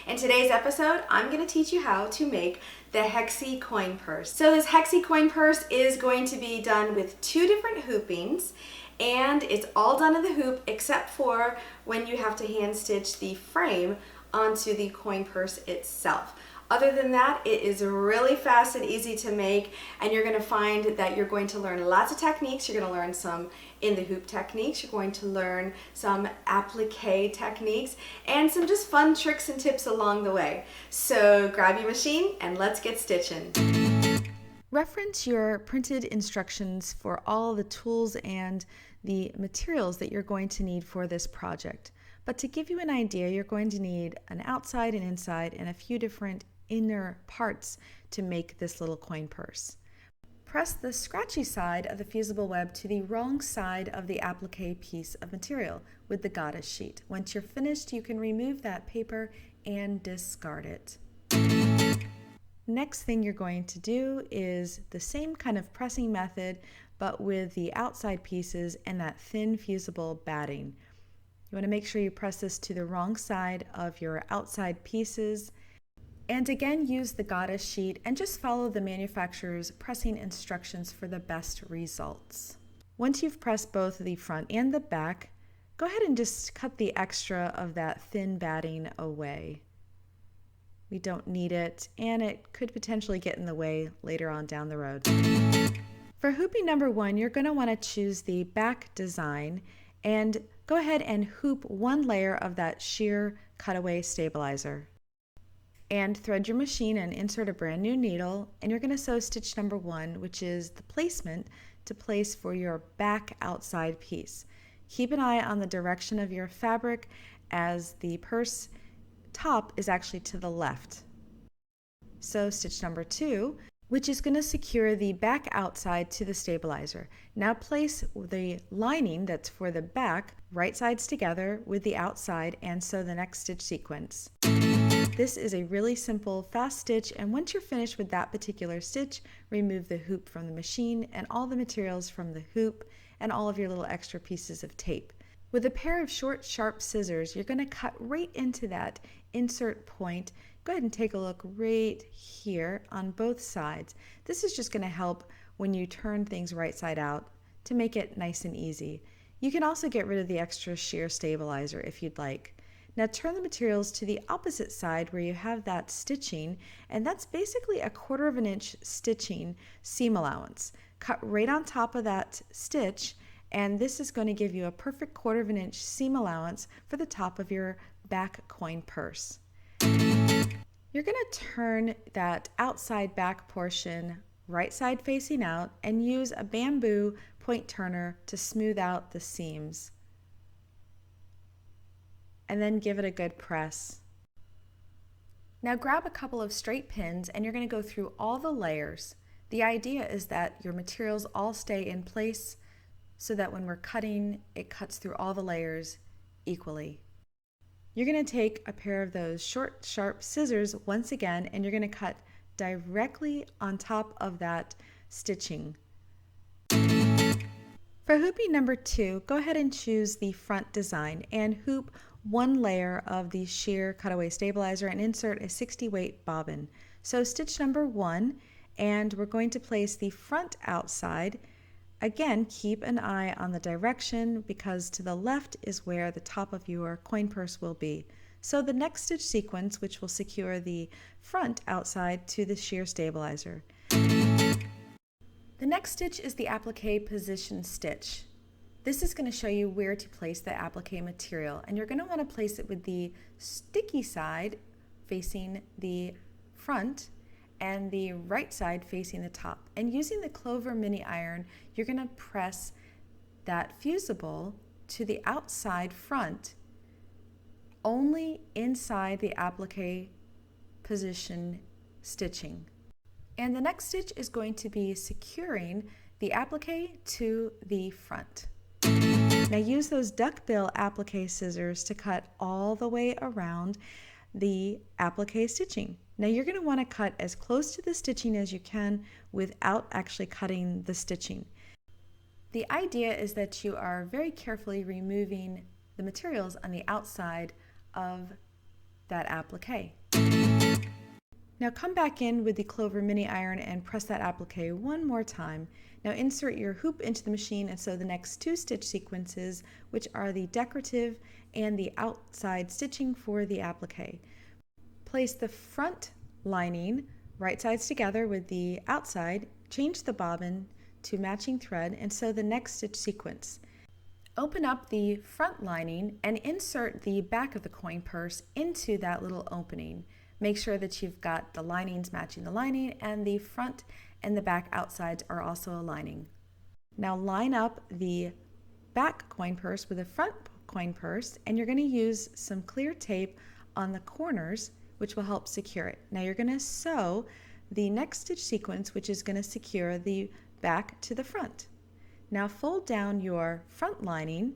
In today's episode, I'm going to teach you how to make the Hexi coin purse. So this Hexi coin purse is going to be done with two different hoopings, and it's all done in the hoop except for when you have to hand stitch the frame onto the coin purse itself. Other than that, it is really fast and easy to make, and you're going to find that you're going to learn lots of techniques. You're going to learn some in the hoop techniques, you're going to learn some applique techniques, and some just fun tricks and tips along the way. So grab your machine and let's get stitching. Reference your printed instructions for all the tools and the materials that you're going to need for this project. But to give you an idea, you're going to need an outside and inside and a few different inner parts to make this little coin purse. Press the scratchy side of the fusible web to the wrong side of the applique piece of material with the goddess sheet. Once you're finished, you can remove that paper and discard it. Next thing you're going to do is the same kind of pressing method, but with the outside pieces and that thin fusible batting. You want to make sure you press this to the wrong side of your outside pieces. And again, use the goddess sheet and just follow the manufacturer's pressing instructions for the best results. Once you've pressed both the front and the back, go ahead and just cut the extra of that thin batting away. We don't need it, and it could potentially get in the way later on down the road. For hooping number 1, you're going to want to choose the back design and go ahead and hoop one layer of that sheer cutaway stabilizer. And thread your machine and insert a brand new needle, and you're going to sew stitch number 1, which is the placement to place for your back outside piece. Keep an eye on the direction of your fabric as the purse top is actually to the left. Sew stitch number 2, which is going to secure the back outside to the stabilizer. Now place the lining that's for the back right sides together with the outside and sew the next stitch sequence. This is a really simple, fast stitch, and once you're finished with that particular stitch, remove the hoop from the machine and all the materials from the hoop and all of your little extra pieces of tape. With a pair of short, sharp scissors, you're going to cut right into that insert point. Go ahead and take a look right here on both sides. This is just going to help when you turn things right side out to make it nice and easy. You can also get rid of the extra sheer stabilizer if you'd like. Now turn the materials to the opposite side where you have that stitching, and that's basically a 1/4 of an inch stitching seam allowance. Cut right on top of that stitch, and this is going to give you a perfect 1/4 of an inch seam allowance for the top of your back coin purse. You're going to turn that outside back portion right side facing out and use a bamboo point turner to smooth out the seams. And then give it a good press. Now grab a couple of straight pins and you're going to go through all the layers. The idea is that your materials all stay in place so that when we're cutting, it cuts through all the layers equally. You're going to take a pair of those short, sharp scissors once again, and you're going to cut directly on top of that stitching. For hooping number 2, go ahead and choose the front design and hoop one layer of the sheer cutaway stabilizer and insert a 60 weight bobbin. So stitch number 1, and we're going to place the front outside. Again, keep an eye on the direction because to the left is where the top of your coin purse will be. So the next stitch sequence, which will secure the front outside to the sheer stabilizer. The next stitch is the applique position stitch. This is going to show you where to place the applique material, and you're going to want to place it with the sticky side facing the front and the right side facing the top. And using the Clover mini iron, you're going to press that fusible to the outside front, only inside the applique position stitching. And the next stitch is going to be securing the applique to the front. Now use those duckbill applique scissors to cut all the way around the applique stitching. Now you're going to want to cut as close to the stitching as you can without actually cutting the stitching. The idea is that you are very carefully removing the materials on the outside of that applique. Now come back in with the Clover mini iron and press that applique one more time. Now insert your hoop into the machine and sew the next 2 stitch sequences, which are the decorative and the outside stitching for the applique. Place the front lining right sides together with the outside, change the bobbin to matching thread and sew the next stitch sequence. Open up the front lining and insert the back of the coin purse into that little opening. Make sure that you've got the linings matching the lining and the front and the back outsides are also aligning. Now line up the back coin purse with the front coin purse and you're going to use some clear tape on the corners which will help secure it. Now you're going to sew the next stitch sequence which is going to secure the back to the front. Now fold down your front lining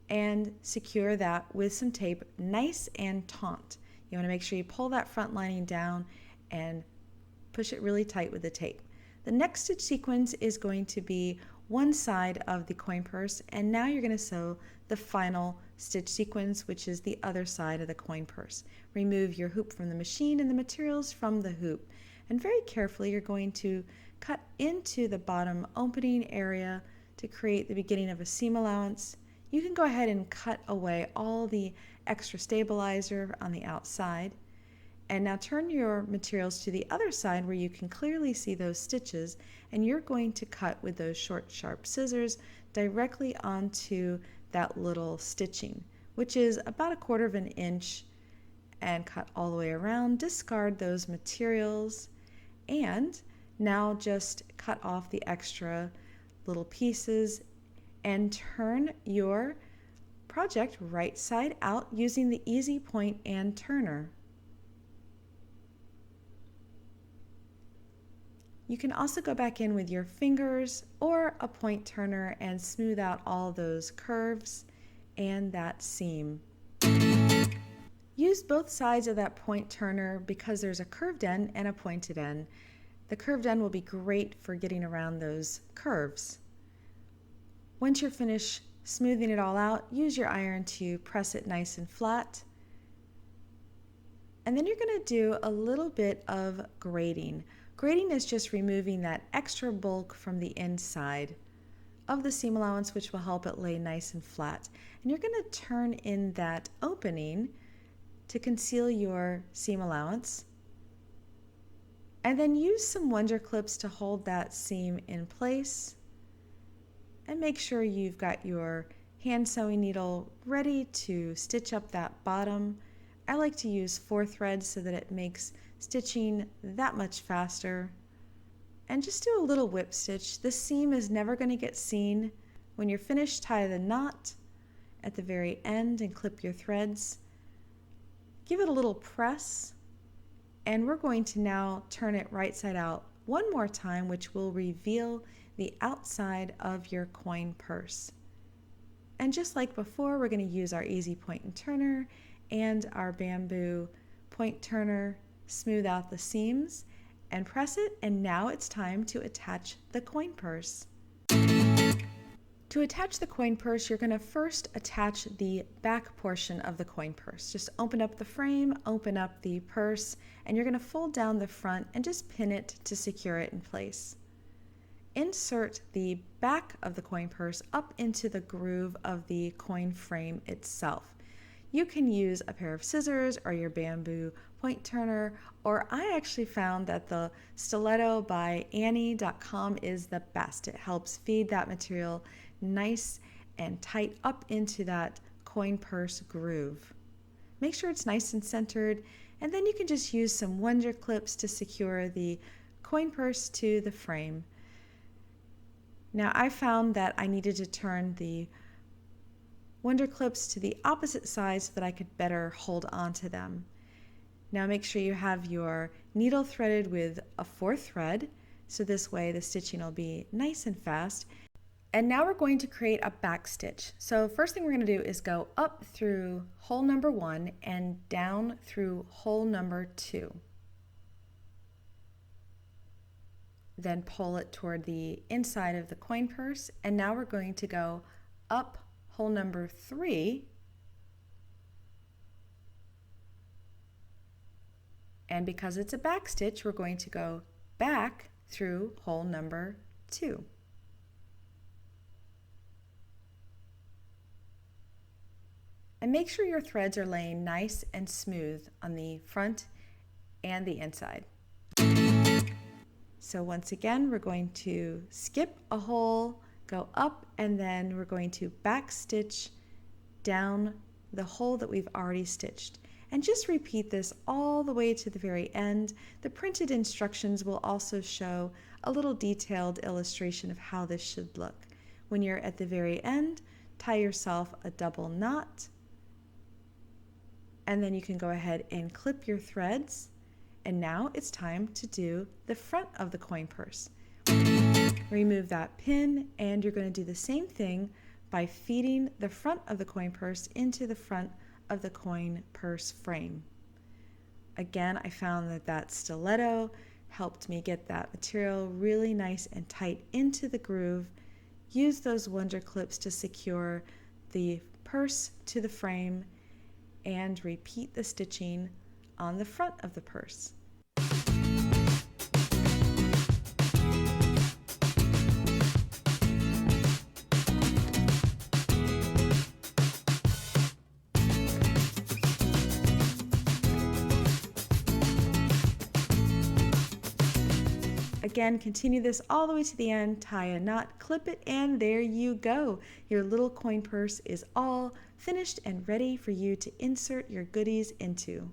and secure that with some tape nice and taut. You want to make sure you pull that front lining down and push it really tight with the tape. The next stitch sequence is going to be one side of the coin purse and now you're going to sew the final stitch sequence which is the other side of the coin purse. Remove your hoop from the machine and the materials from the hoop and very carefully you're going to cut into the bottom opening area to create the beginning of a seam allowance. You can go ahead and cut away all the extra stabilizer on the outside. And now turn your materials to the other side where you can clearly see those stitches and you're going to cut with those short sharp scissors directly onto that little stitching, which is about 1/4 inch, and cut all the way around. Discard those materials and now just cut off the extra little pieces and turn your project right side out using the easy point and turner. You can also go back in with your fingers or a point turner and smooth out all those curves and that seam. Use both sides of that point turner because there's a curved end and a pointed end. The curved end will be great for getting around those curves. Once you're finished smoothing it all out, use your iron to press it nice and flat. And then you're going to do a little bit of grading. Grading is just removing that extra bulk from the inside of the seam allowance, which will help it lay nice and flat. And you're going to turn in that opening to conceal your seam allowance. And then use some Wonder clips to hold that seam in place. And make sure you've got your hand sewing needle ready to stitch up that bottom. I like to use 4 threads so that it makes stitching that much faster. And just do a little whip stitch. This seam is never going to get seen. When you're finished, tie the knot at the very end and clip your threads. Give it a little press, and we're going to now turn it right side out one more time, which will reveal the outside of your coin purse. And just like before, we're going to use our easy point and turner and our bamboo point turner, smooth out the seams and press it, and now it's time to attach the coin purse. To attach the coin purse, you're going to first attach the back portion of the coin purse. Just open up the frame, open up the purse, and you're going to fold down the front and just pin it to secure it in place. Insert the back of the coin purse up into the groove of the coin frame itself. You can use a pair of scissors or your bamboo point turner, or I actually found that the stiletto by Annie.com is the best. It helps feed that material nice and tight up into that coin purse groove. Make sure it's nice and centered, and then you can just use some Wonder clips to secure the coin purse to the frame. Now I found that I needed to turn the Wonder clips to the opposite side so that I could better hold on to them. Now make sure you have your needle threaded with a 4th thread, so this way the stitching will be nice and fast. And now we're going to create a back stitch. So first thing we're going to do is go up through hole number 1 and down through hole number 2. Then pull it toward the inside of the coin purse, and now we're going to go up hole number 3 And because it's a back stitch, we're going to go back through hole number 2. And make sure your threads are laying nice and smooth on the front and the inside. So once again, we're going to skip a hole, go up, and then we're going to back stitch down the hole that we've already stitched. And just repeat this all the way to the very end. The printed instructions will also show a little detailed illustration of how this should look. When you're at the very end, tie yourself a double knot, and then you can go ahead and clip your threads. And now it's time to do the front of the coin purse. Remove that pin, and you're going to do the same thing by feeding the front of the coin purse into the front of the coin purse frame. Again, I found that stiletto helped me get that material really nice and tight into the groove. Use those wonder clips to secure the purse to the frame, and repeat the stitching on the front of the purse. Again, continue this all the way to the end, tie a knot, clip it, and there you go. Your little coin purse is all finished and ready for you to insert your goodies into.